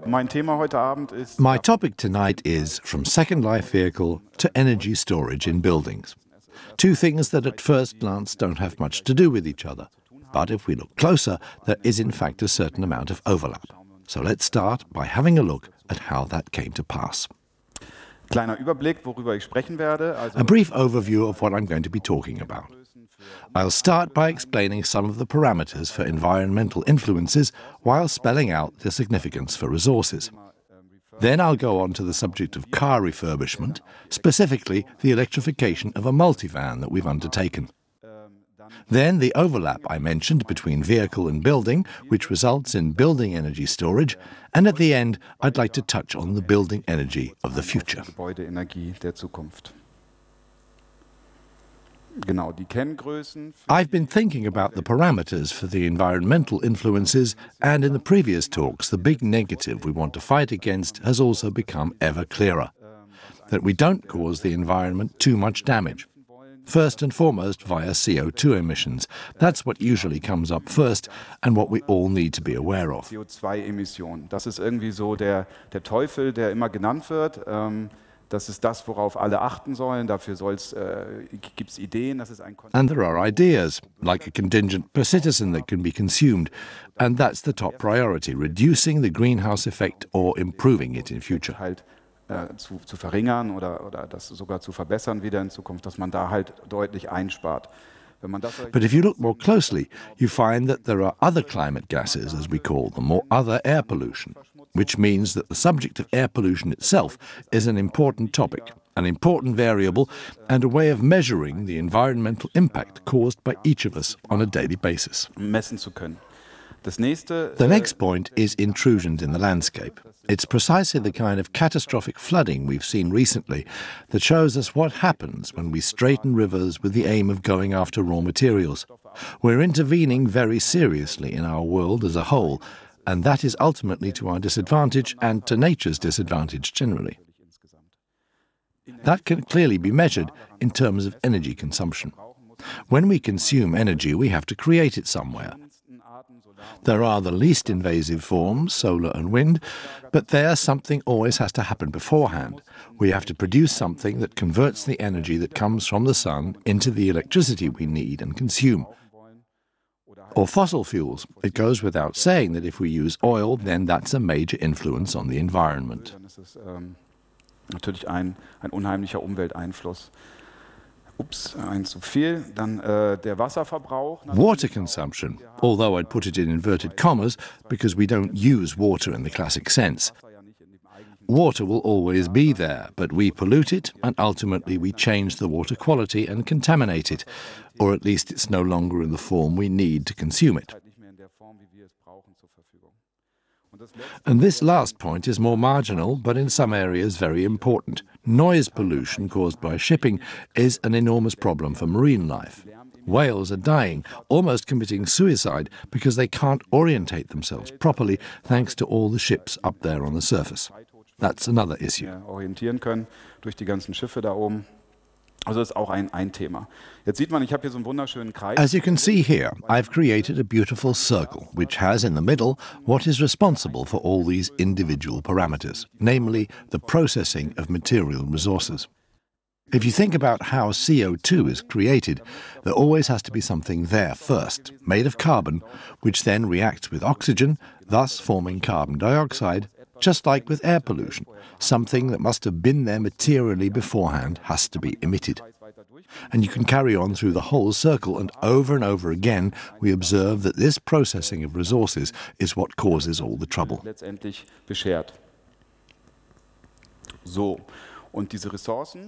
My topic tonight is from second life vehicle to energy storage in buildings. Two things that at first glance don't have much to do with each other. But if we look closer, there is in fact a certain amount of overlap. So let's start by having a look at how that came to pass. A brief overview of what I'm going to be talking about. I'll start by explaining some of the parameters for environmental influences while spelling out their significance for resources. Then I'll go on to the subject of car refurbishment, specifically the electrification of a multivan that we've undertaken. Then the overlap I mentioned between vehicle and building, which results in building energy storage, and at the end I'd like to touch on the building energy of the future. I've been thinking about the parameters for the environmental influences, and in the previous talks the big negative we want to fight against has also become ever clearer. That we don't cause the environment too much damage. First and foremost via CO2 emissions. That's what usually comes up first and what we all need to be aware of. CO2-Emissionen. Das ist irgendwie so der Teufel, der immer genannt wird. Das ist das, worauf alle achten sollen. Dafür gibt's Ideen. And there are ideas, like a contingent per citizen that can be consumed. And that's the top priority, reducing the greenhouse effect or improving it in future. Zu verringern oder das sogar zu verbessern wieder in Zukunft, dass man da halt deutlich einspart. But if you look more closely, you find that there are other climate gases, as we call them, or other air pollution, which means that the subject of air pollution itself is an important topic, an important variable, and a way of measuring the environmental impact caused by each of us on a daily basis. Messen zu können. The next point is intrusions in the landscape. It's precisely the kind of catastrophic flooding we've seen recently that shows us what happens when we straighten rivers with the aim of going after raw materials. We're intervening very seriously in our world as a whole, and that is ultimately to our disadvantage and to nature's disadvantage generally. That can clearly be measured in terms of energy consumption. When we consume energy, we have to create it somewhere. There are the least invasive forms, solar and wind, but there something always has to happen beforehand. We have to produce something that converts the energy that comes from the sun into the electricity we need and consume. Or fossil fuels. It goes without saying that if we use oil, then that's a major influence on the environment. Natürlich ein unheimlicher Umwelteinfluss. Water consumption, although I'd put it in inverted commas because we don't use water in the classic sense. Water will always be there, but we pollute it and ultimately we change the water quality and contaminate it, or at least it's no longer in the form we need to consume it. And this last point is more marginal, but in some areas very important. Noise pollution caused by shipping is an enormous problem for marine life. Whales are dying, almost committing suicide, because they can't orientate themselves properly thanks to all the ships up there on the surface. That's another issue. Orientieren können durch die ganzen Schiffe da oben. Also das ist auch ein Thema. Jetzt sieht man, ich habe hier so einen wunderschönen Kreis. As you can see here, I've created a beautiful circle, which has in the middle what is responsible for all these individual parameters, namely the processing of material resources. If you think about how CO2 is created, there always has to be something there first, made of carbon, which then reacts with oxygen, thus forming carbon dioxide, just like with air pollution. Something that must have been there materially beforehand has to be emitted. And you can carry on through the whole circle, and over again we observe that this processing of resources is what causes all the trouble. Letztendlich beschert. So.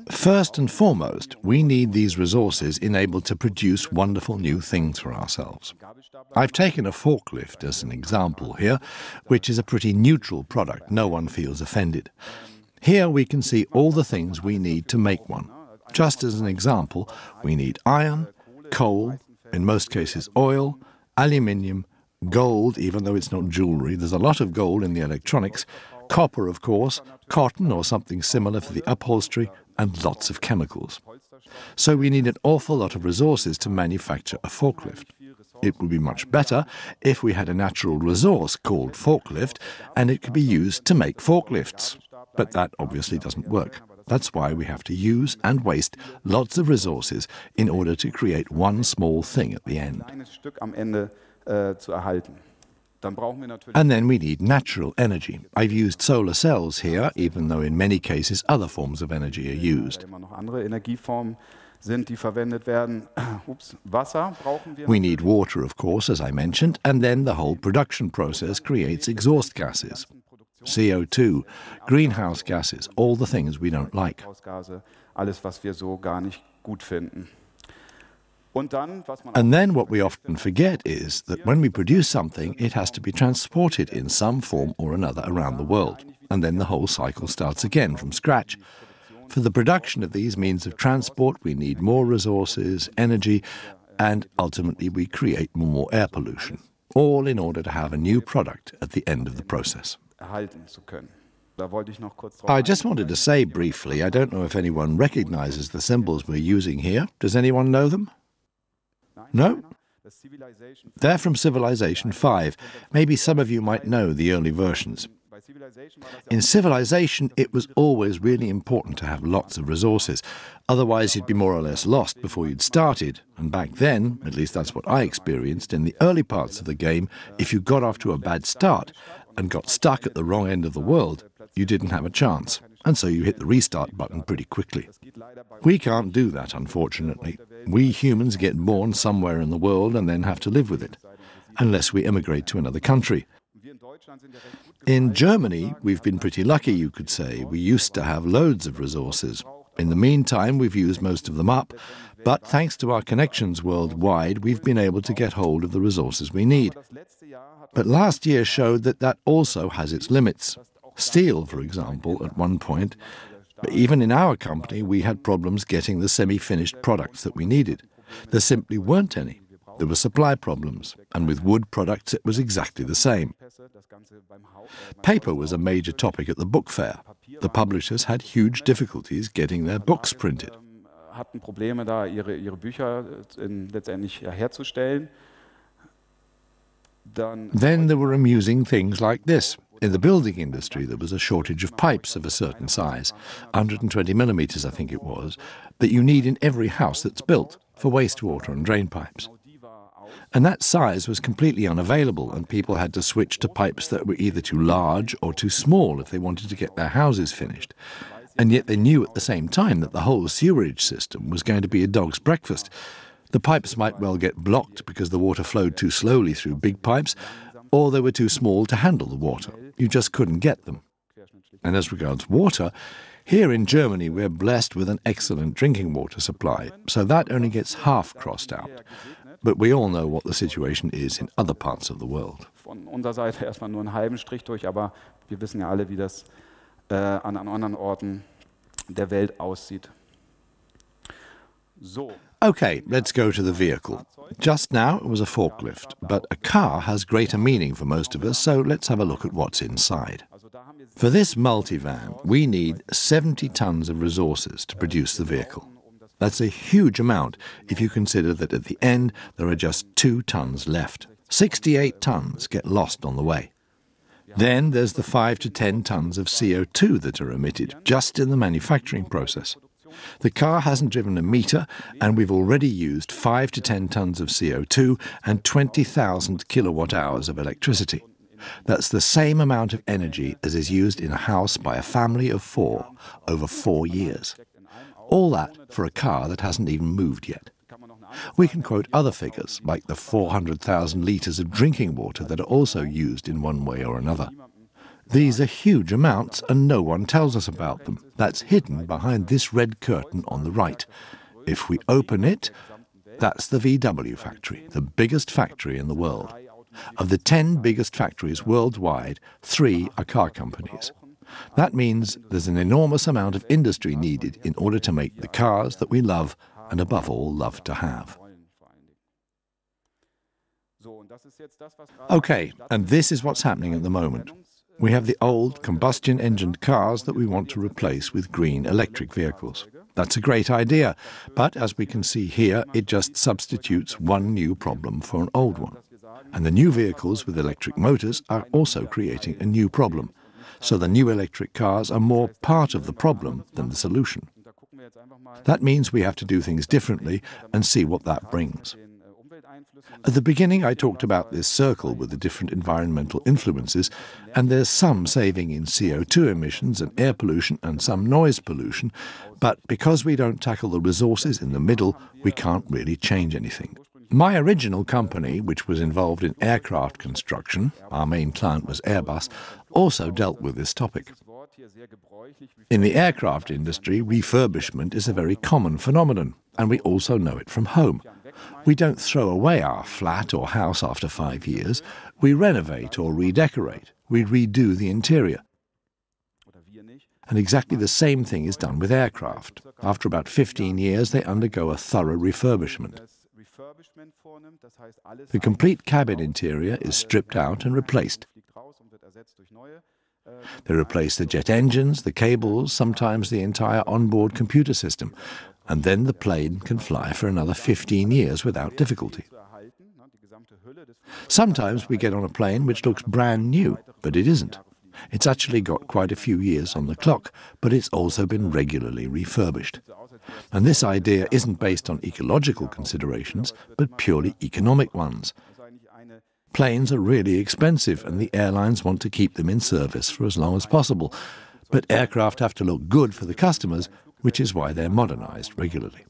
First and foremost, we need these resources enabled to produce wonderful new things for ourselves. I've taken a forklift as an example here, which is a pretty neutral product, no one feels offended. Here we can see all the things we need to make one. Just as an example, we need iron, coal, in most cases oil, aluminium, gold, even though it's not jewelry, there's a lot of gold in the electronics, copper, of course, cotton or something similar for the upholstery, and lots of chemicals. So we need an awful lot of resources to manufacture a forklift. It would be much better if we had a natural resource called forklift and it could be used to make forklifts. But that obviously doesn't work. That's why we have to use and waste lots of resources in order to create one small thing at the end. And then we need natural energy. I've used solar cells here, even though in many cases other forms of energy are used. We need water, of course, as I mentioned, and then the whole production process creates exhaust gases. CO2, greenhouse gases, all the things we don't like. And then what we often forget is that when we produce something, it has to be transported in some form or another around the world. And then the whole cycle starts again from scratch. For the production of these means of transport, we need more resources, energy, and ultimately we create more air pollution, all in order to have a new product at the end of the process. I just wanted to say briefly, I don't know if anyone recognizes the symbols we're using here. Does anyone know them? No? They're from Civilization 5. Maybe some of you might know the early versions. In Civilization, it was always really important to have lots of resources. Otherwise, you'd be more or less lost before you'd started. And back then, at least that's what I experienced, in the early parts of the game, if you got off to a bad start and got stuck at the wrong end of the world, you didn't have a chance. And so you hit the restart button pretty quickly. We can't do that, unfortunately. We humans get born somewhere in the world and then have to live with it, unless we immigrate to another country. In Germany, we've been pretty lucky, you could say. We used to have loads of resources. In the meantime, we've used most of them up, but thanks to our connections worldwide, we've been able to get hold of the resources we need. But last year showed that that also has its limits. Steel, for example, at one point. But even in our company, we had problems getting the semi-finished products that we needed. There simply weren't any. There were supply problems, and with wood products it was exactly the same. Paper was a major topic at the book fair. The publishers had huge difficulties getting their books printed. Then there were amusing things like this. In the building industry, there was a shortage of pipes of a certain size, 120 millimeters, I think it was, that you need in every house that's built for wastewater and drain pipes. And that size was completely unavailable, and people had to switch to pipes that were either too large or too small if they wanted to get their houses finished. And yet they knew at the same time that the whole sewerage system was going to be a dog's breakfast. The pipes might well get blocked because the water flowed too slowly through big pipes, or they were too small to handle the water. You just couldn't get them. And as regards water, here in Germany we're blessed with an excellent drinking water supply, so that only gets half crossed out. But we all know what the situation is in other parts of the world. Von unserer Seite erstmal nur einen halben Strich durch, aber wir wissen ja alle, wie das an anderen Orten der Welt aussieht. So. Okay, let's go to the vehicle. Just now it was a forklift, but a car has greater meaning for most of us, so let's have a look at what's inside. For this multivan, we need 70 tons of resources to produce the vehicle. That's a huge amount if you consider that at the end there are just 2 tons left. 68 tons get lost on the way. Then there's the 5 to 10 tons of CO2 that are emitted just in the manufacturing process. The car hasn't driven a meter, and we've already used 5 to 10 tons of CO2 and 20,000 kilowatt hours of electricity. That's the same amount of energy as is used in a house by a family of 4 over 4 years. All that for a car that hasn't even moved yet. We can quote other figures, like the 400,000 litres of drinking water that are also used in one way or another. These are huge amounts, and no one tells us about them. That's hidden behind this red curtain on the right. If we open it, that's the VW factory, the biggest factory in the world. Of the 10 biggest factories worldwide, 3 are car companies. That means there's an enormous amount of industry needed in order to make the cars that we love and above all love to have. Okay, and this is what's happening at the moment. We have the old combustion-engined cars that we want to replace with green electric vehicles. That's a great idea, but as we can see here, it just substitutes one new problem for an old one. And the new vehicles with electric motors are also creating a new problem. So the new electric cars are more part of the problem than the solution. That means we have to do things differently and see what that brings. At the beginning, I talked about this circle with the different environmental influences, and there's some saving in CO2 emissions and air pollution and some noise pollution, but because we don't tackle the resources in the middle, we can't really change anything. My original company, which was involved in aircraft construction, our main client was Airbus, also dealt with this topic. In the aircraft industry, refurbishment is a very common phenomenon, and we also know it from home. We don't throw away our flat or house after 5 years. We renovate or redecorate. We redo the interior. And exactly the same thing is done with aircraft. After about 15 years, they undergo a thorough refurbishment. The complete cabin interior is stripped out and replaced. They replace the jet engines, the cables, sometimes the entire onboard computer system, and then the plane can fly for another 15 years without difficulty. Sometimes we get on a plane which looks brand new, but it isn't. It's actually got quite a few years on the clock, but it's also been regularly refurbished. And this idea isn't based on ecological considerations, but purely economic ones. Planes are really expensive, and the airlines want to keep them in service for as long as possible. But aircraft have to look good for the customers, which is why they're modernized regularly.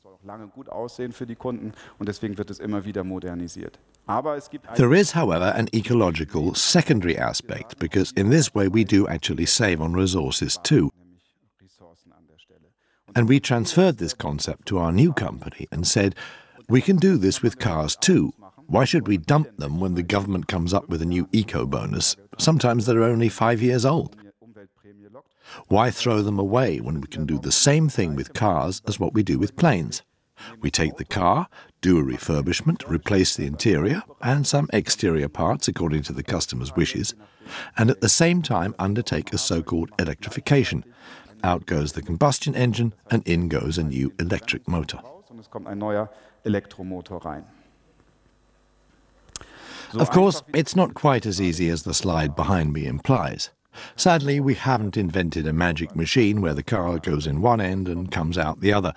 There is, however, an ecological secondary aspect, because in this way we do actually save on resources too. And we transferred this concept to our new company and said, we can do this with cars too. Why should we dump them when the government comes up with a new eco-bonus? Sometimes they're only 5 years old. Why throw them away when we can do the same thing with cars as what we do with planes? We take the car, do a refurbishment, replace the interior and some exterior parts according to the customer's wishes, and at the same time undertake a so-called electrification. Out goes the combustion engine and in goes a new electric motor. Of course, it's not quite as easy as the slide behind me implies. Sadly, we haven't invented a magic machine where the car goes in one end and comes out the other.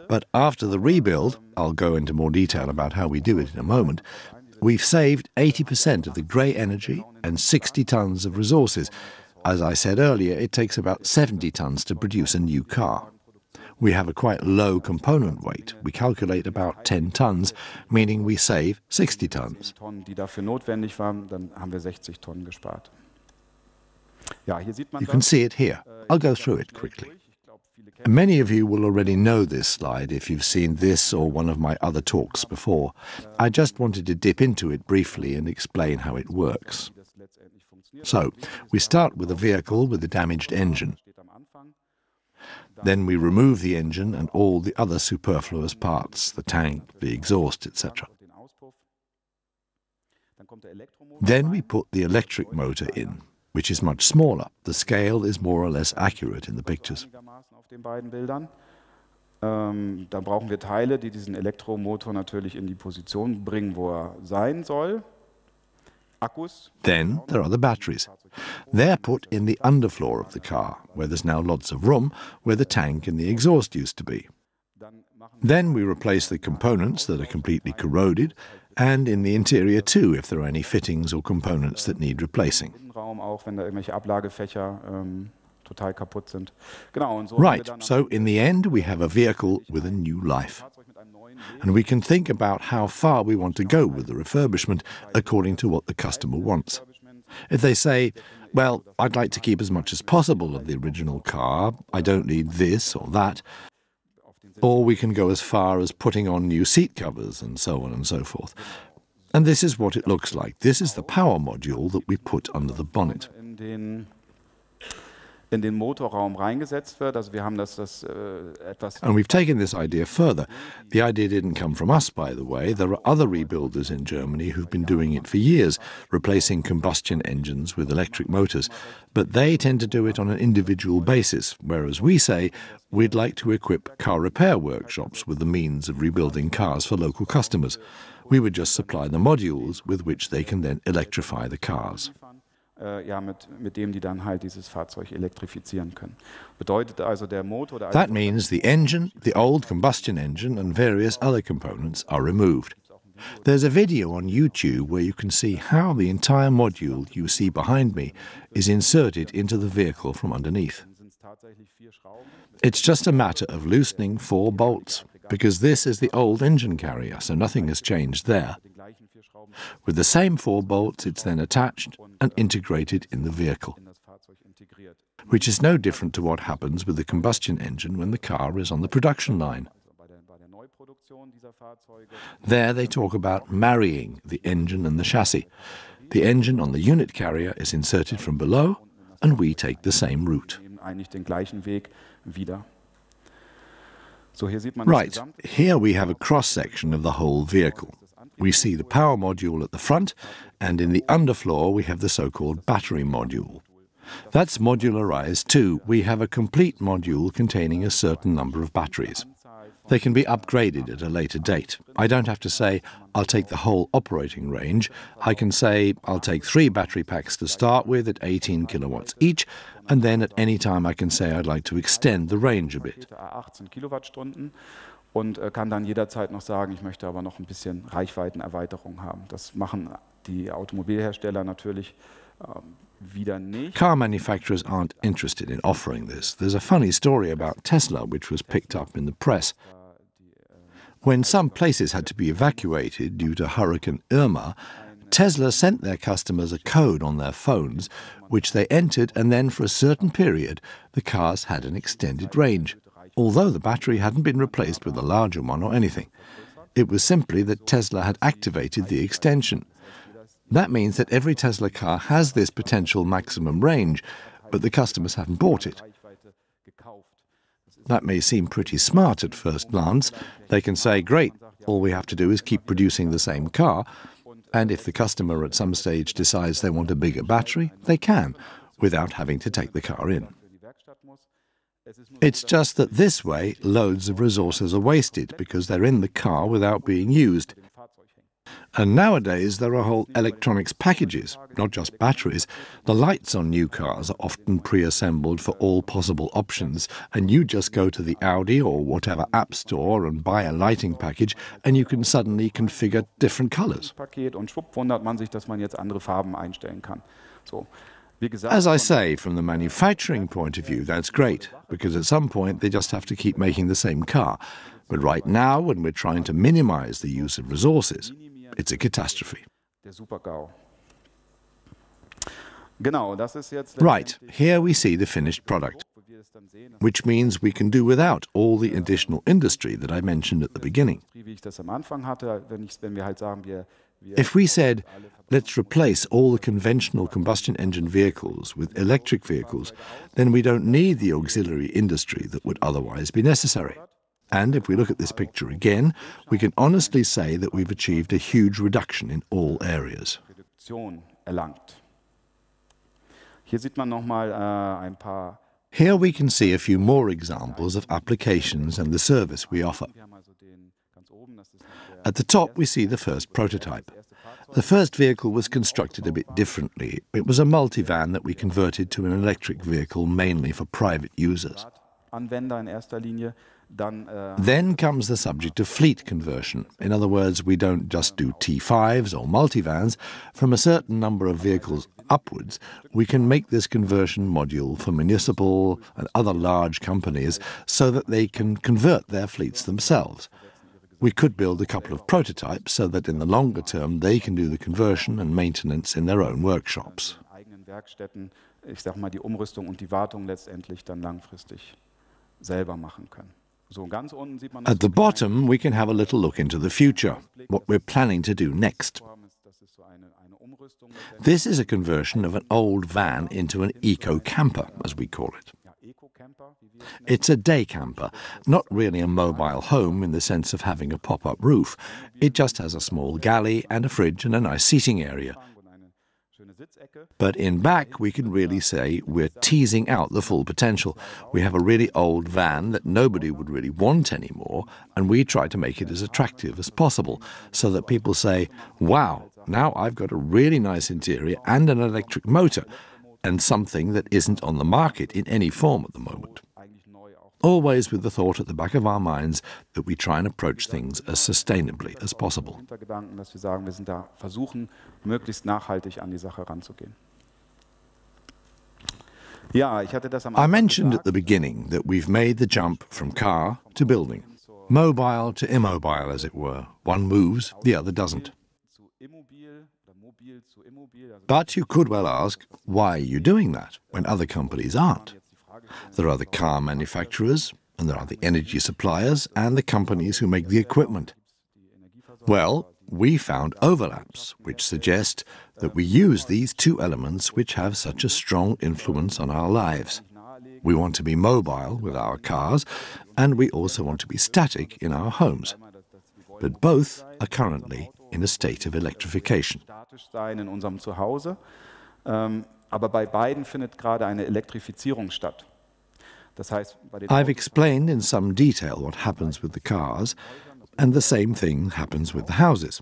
But after the rebuild, I'll go into more detail about how we do it in a moment, we've saved 80% of the grey energy and 60 tons of resources. As I said earlier, it takes about 70 tons to produce a new car. We have a quite low component weight. We calculate about 10 tons, meaning we save 60 tons. You can see it here. I'll go through it quickly. Many of you will already know this slide if you've seen this or one of my other talks before. I just wanted to dip into it briefly and explain how it works. So, we start with a vehicle with a damaged engine. Then we remove the engine and all the other superfluous parts, the tank, the exhaust, etc. Then we put the electric motor in, which is much smaller. The scale is more or less accurate in the pictures. Dann brauchen wir Teile, die diesen Elektromotor natürlich in die Position bringen, wo sein soll. Then there are the batteries. They're put in the underfloor of the car, where there's now lots of room, where the tank and the exhaust used to be. Then we replace the components that are completely corroded, and in the interior too, if there are any fittings or components that need replacing. Right, so in the end we have a vehicle with a new life. And we can think about how far we want to go with the refurbishment according to what the customer wants. If they say, well, I'd like to keep as much as possible of the original car, I don't need this or that, or we can go as far as putting on new seat covers and so on and so forth. And this is what it looks like. This is the power module that we put under the bonnet. in den Motorraum reingesetzt wird. Also wir haben das etwas. And we've taken this idea further. The idea didn't come from us, by the way. There are other rebuilders in Germany who've been doing it for years, replacing combustion engines with electric motors. But they tend to do it on an individual basis, whereas we say we'd like to equip car repair workshops with the means of rebuilding cars for local customers. We would just supply the modules with which they can then electrify the cars. Ja, mit dem die dann halt dieses Fahrzeug elektrifizieren können. Bedeutet also der Motor. That means the engine, the old combustion engine and various other components are removed. There's a video on YouTube where you can see how the entire module you see behind me is inserted into the vehicle from underneath. It's just a matter of loosening 4 bolts, because this is the old engine carrier, so nothing has changed there. With the same 4 bolts, it's then attached and integrated in the vehicle, which is no different to what happens with the combustion engine when the car is on the production line. There they talk about marrying the engine and the chassis. The engine on the unit carrier is inserted from below, and we take the same route. Right, here we have a cross-section of the whole vehicle. We see the power module at the front, and in the underfloor we have the so-called battery module. That's modularized too. We have a complete module containing a certain number of batteries. They can be upgraded at a later date. I don't have to say, I'll take the whole operating range. I can say, I'll take 3 battery packs to start with at 18 kilowatts each, and then at any time I can say I'd like to extend the range a bit. 18 Kilowattstunden und kann dann jederzeit noch sagen, ich möchte aber noch ein bisschen Reichweitenerweiterung haben. Das machen die Automobilhersteller natürlich wieder nicht. Car manufacturers aren't interested in offering this. There's a funny story about Tesla which was picked up in the press. When some places had to be evacuated due to Hurricane Irma, Tesla sent their customers a code on their phones which they entered, and then for a certain period the cars had an extended range, although the battery hadn't been replaced with a larger one or anything. It was simply that Tesla had activated the extension. That means that every Tesla car has this potential maximum range, but the customers haven't bought it. That may seem pretty smart at first glance. They can say, great, all we have to do is keep producing the same car, and if the customer at some stage decides they want a bigger battery, they can, without having to take the car in. It's just that this way, loads of resources are wasted because they're in the car without being used. And nowadays there are whole electronics packages, not just batteries. The lights on new cars are often pre-assembled for all possible options, and you just go to the Audi or whatever app store and buy a lighting package, and you can suddenly configure different colors. Und schwupp wundert man sich, dass man jetzt andere Farben einstellen kann. So. As I say, from the manufacturing point of view, that's great, because at some point they just have to keep making the same car. But right now, when we're trying to minimize the use of resources, it's a catastrophe. Right, here we see the finished product, which means we can do without all the additional industry that I mentioned at the beginning. If we said, let's replace all the conventional combustion engine vehicles with electric vehicles, then we don't need the auxiliary industry that would otherwise be necessary. And if we look at this picture again, we can honestly say that we've achieved a huge reduction in all areas. Here we can see a few more examples of applications and the service we offer. At the top we see the first prototype. The first vehicle was constructed a bit differently. It was a multivan that we converted to an electric vehicle mainly for private users. Then comes the subject of fleet conversion. In other words, we don't just do T5s or multivans. From a certain number of vehicles upwards, we can make this conversion module for municipal and other large companies so that they can convert their fleets themselves. We could build a couple of prototypes so that in the longer term they can do the conversion and maintenance in their own workshops. Ich sag mal, die Umrüstung und die Wartung letztendlich dann langfristig selber machen können. At the bottom, we can have a little look into the future, what we're planning to do next. This is a conversion of an old van into an eco-camper, as we call it. It's a day camper, not really a mobile home in the sense of having a pop-up roof. It just has a small galley and a fridge and a nice seating area. But in back, we can really say we're teasing out the full potential. We have a really old van that nobody would really want anymore, and we try to make it as attractive as possible so that people say, wow, now I've got a really nice interior and an electric motor, and something that isn't on the market in any form at the moment. Always with the thought at the back of our minds that we try and approach things as sustainably as possible. I mentioned at the beginning that we've made the jump from car to building, mobile to immobile, as it were. One moves, the other doesn't. But you could well ask, why are you doing that when other companies aren't? There are the car manufacturers, and there are the energy suppliers, and the companies who make the equipment. Well, we found overlaps, which suggest that we use these two elements which have such a strong influence on our lives. We want to be mobile with our cars, and we also want to be static in our homes. But both are currently in a state of electrification. Aber bei beiden findet gerade eine Elektrifizierung statt. I've explained in some detail what happens with the cars, and the same thing happens with the houses.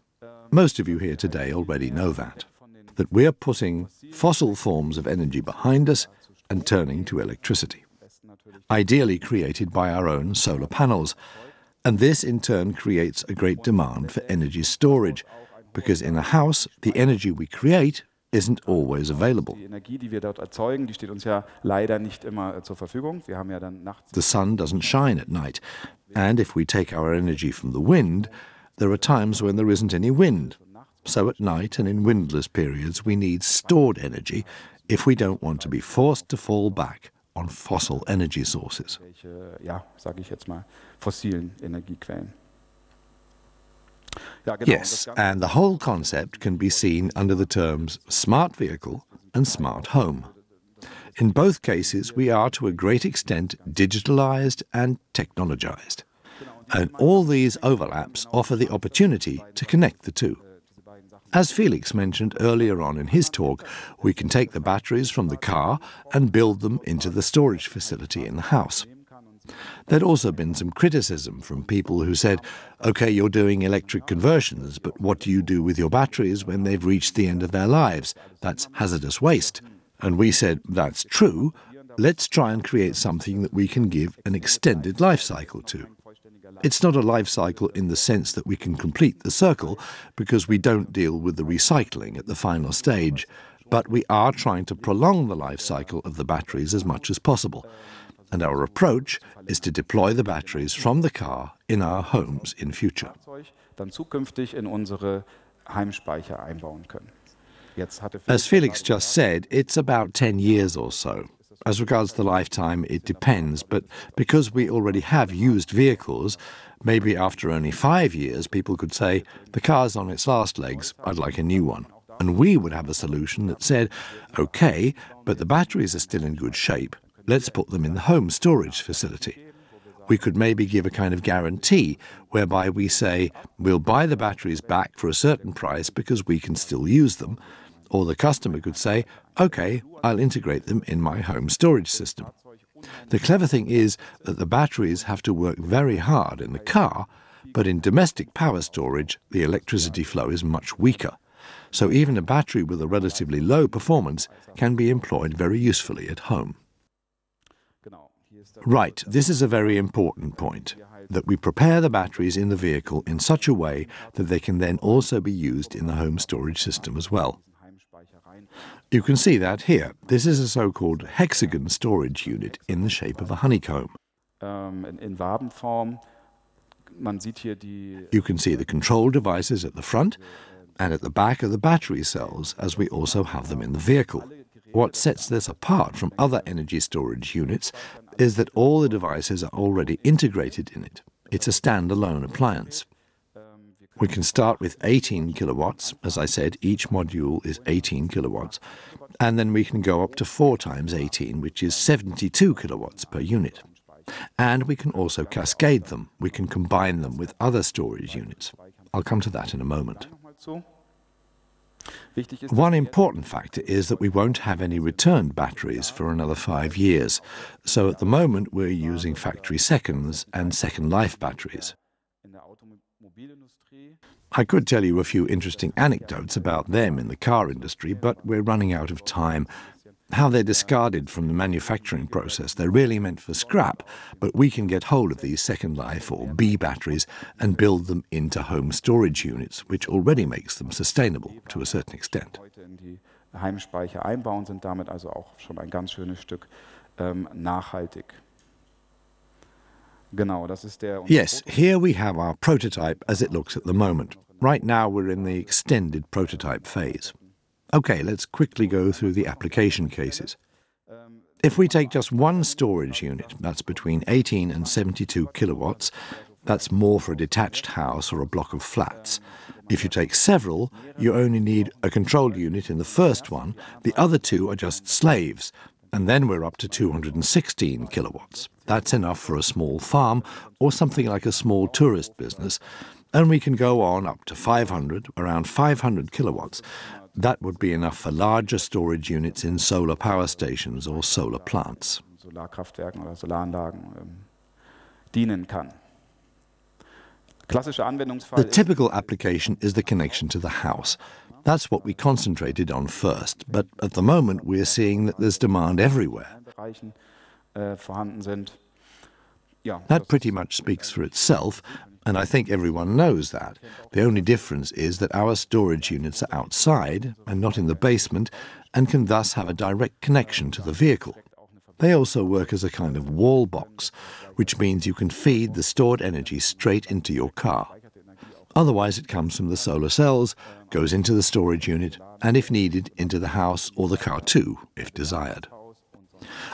Most of you here today already know that we're putting fossil forms of energy behind us and turning to electricity, ideally created by our own solar panels. And this in turn creates a great demand for energy storage, because in a house, the energy we create isn't always available. The sun doesn't shine at night, and if we take our energy from the wind, there are times when there isn't any wind. So at night and in windless periods, we need stored energy if we don't want to be forced to fall back on fossil energy sources. Yes, and the whole concept can be seen under the terms smart vehicle and smart home. In both cases, we are to a great extent digitalized and technologized. And all these overlaps offer the opportunity to connect the two. As Felix mentioned earlier on in his talk, we can take the batteries from the car and build them into the storage facility in the house. There'd also been some criticism from people who said, OK, you're doing electric conversions, but what do you do with your batteries when they've reached the end of their lives? That's hazardous waste. And we said, that's true. Let's try and create something that we can give an extended life cycle to. It's not a life cycle in the sense that we can complete the circle, because we don't deal with the recycling at the final stage, but we are trying to prolong the life cycle of the batteries as much as possible. And our approach is to deploy the batteries from the car in our homes in future. As Felix just said, it's about 10 years or so. As regards the lifetime, it depends, but because we already have used vehicles, maybe after only 5 years people could say, the car's on its last legs, I'd like a new one. And we would have a solution that said, OK, but the batteries are still in good shape. Let's put them in the home storage facility. We could maybe give a kind of guarantee whereby we say we'll buy the batteries back for a certain price because we can still use them, or the customer could say, OK, I'll integrate them in my home storage system. The clever thing is that the batteries have to work very hard in the car, but in domestic power storage, the electricity flow is much weaker. So even a battery with a relatively low performance can be employed very usefully at home. Right, this is a very important point, that we prepare the batteries in the vehicle in such a way that they can then also be used in the home storage system as well. You can see that here. This is a so-called Hexagon storage unit in the shape of a honeycomb. You can see the control devices at the front, and at the back are the battery cells, as we also have them in the vehicle. What sets this apart from other energy storage units is that all the devices are already integrated in it. It's a standalone appliance. We can start with 18 kilowatts. As I said, each module is 18 kilowatts. And then we can go up to 4 times 18, which is 72 kilowatts per unit. And we can also cascade them. We can combine them with other storage units. I'll come to that in a moment. One important factor is that we won't have any returned batteries for another 5 years. So at the moment we're using factory seconds and second life batteries. I could tell you a few interesting anecdotes about them in the car industry, but we're running out of time. How they're discarded from the manufacturing process. They're really meant for scrap, but we can get hold of these second life or B batteries and build them into home storage units, which already makes them sustainable to a certain extent. Heimspeicher einbauen sind damit also auch schon ein ganz schönes Stück nachhaltig. Genau, das ist der. Yes, here we have our prototype as it looks at the moment. Right now we're in the extended prototype phase. Okay, let's quickly go through the application cases. If we take just one storage unit, that's between 18 and 72 kilowatts, that's more for a detached house or a block of flats. If you take several, you only need a control unit in the first one, the other 2 are just slaves, and then we're up to 216 kilowatts. That's enough for a small farm or something like a small tourist business, and we can go on up to 500, around 500 kilowatts. That would be enough for larger storage units in solar power stations or solar plants. Solarkraftwerken oder Solaranlagen dienen kann. Klassischer Anwendungsfall. The typical application is the connection to the house. That's what we concentrated on first, but at the moment we're seeing that there's demand everywhere. That pretty much speaks for itself, and I think everyone knows that. The only difference is that our storage units are outside and not in the basement and can thus have a direct connection to the vehicle. They also work as a kind of wall box, which means you can feed the stored energy straight into your car. Otherwise it comes from the solar cells, goes into the storage unit, and if needed, into the house or the car too, if desired.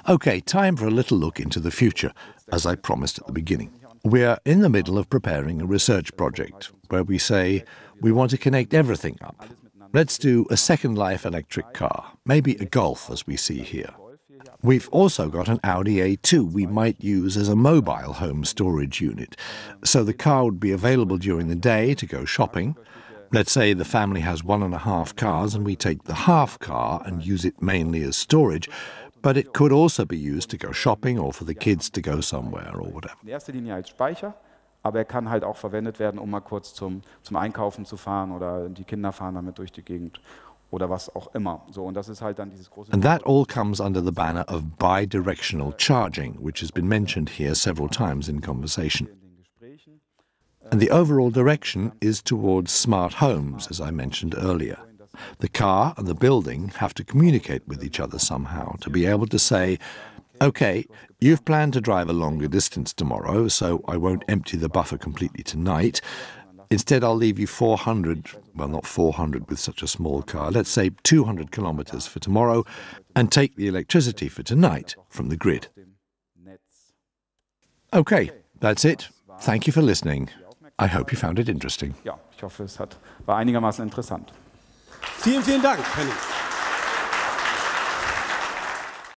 Okay, time for a little look into the future, as I promised at the beginning. We're in the middle of preparing a research project where we say we want to connect everything up. Let's do a second life electric car, maybe a Golf as we see here. We've also got an Audi A2 we might use as a mobile home storage unit. So the car would be available during the day to go shopping. Let's say the family has 1.5 cars and we take the half car and use it mainly as storage. But it could also be used to go shopping or for the kids to go somewhere or whatever. In erster Linie als Speicher, aber kann halt auch verwendet werden, mal kurz zum Einkaufen zu fahren oder die Kinder fahren damit durch die Gegend oder was auch immer. So, und das ist halt dann dieses große. And that all comes under the banner of Bi-Directional Charging, which has been mentioned here several times in conversation. And the overall direction is towards smart homes, as I mentioned earlier. The car and the building have to communicate with each other somehow to be able to say, okay, you've planned to drive a longer distance tomorrow, so I won't empty the buffer completely tonight. Instead, I'll leave you 400, well, not 400 with such a small car, let's say 200 kilometers for tomorrow, and take the electricity for tonight from the grid. Okay, that's it. Thank you for listening. I hope you found it interesting. Ja, ich hoffe, war einigermaßen interessant. Vielen, vielen Dank, Henning.